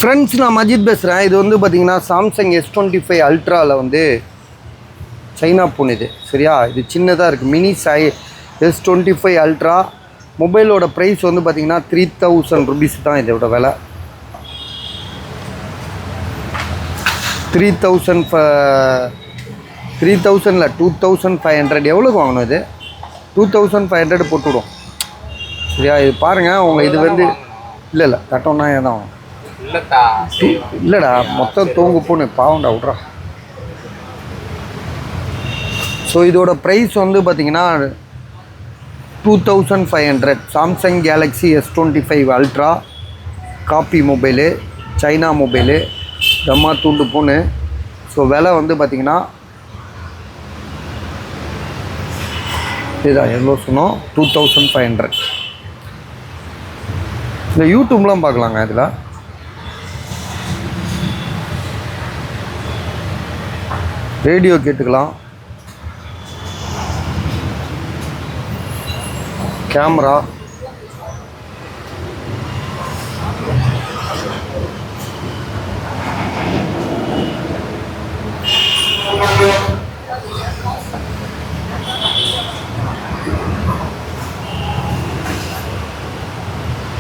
Friends, நான் மஜித் பேசுகிறேன். இது வந்து பார்த்திங்கன்னா சாம்சங் S25 அல்ட்ராவில் வந்து சைனா ஃபோன் இது. சரியா, இது சின்னதாக இருக்குது. மினி S25 அல்ட்ரா மொபைலோட ப்ரைஸ் வந்து பார்த்திங்கன்னா 3000 ருபீஸ் தான். இதோட விலை 3000 இல்லை 2500. எவ்வளோக்கு வாங்கணும்? இது 2500 போட்டுவிடும். சரியா, இது பாருங்கள். உங்கள் இது வந்து இல்லை கட்டோன்னா ஏதான் வாங்க இல்லைடா, மொத்தம் தூங்கு போன்னு பாவண்டா விட்றா. ஸோ இதோட ப்ரைஸ் வந்து பார்த்திங்கன்னா 2500. Samsung Galaxy S25 ultra copy mobile, China mobile, தம்மா தூண்டு போன்னு. ஸோ விலை வந்து பார்த்திங்கன்னா இதுதான் எவ்வளோ சொன்னோம், 2500. இந்த யூடியூப்லாம் பார்க்கலாங்க. இதில் ரேடியோ கேட்டுக்கலாம், கேமரா,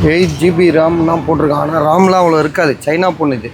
எயிட் ஜிபி ரேம்லாம் போட்டிருக்காங்க. ஆனால் ராம்லாம் அவ்வளோ இருக்காது. சைனா ஃபோன் இது.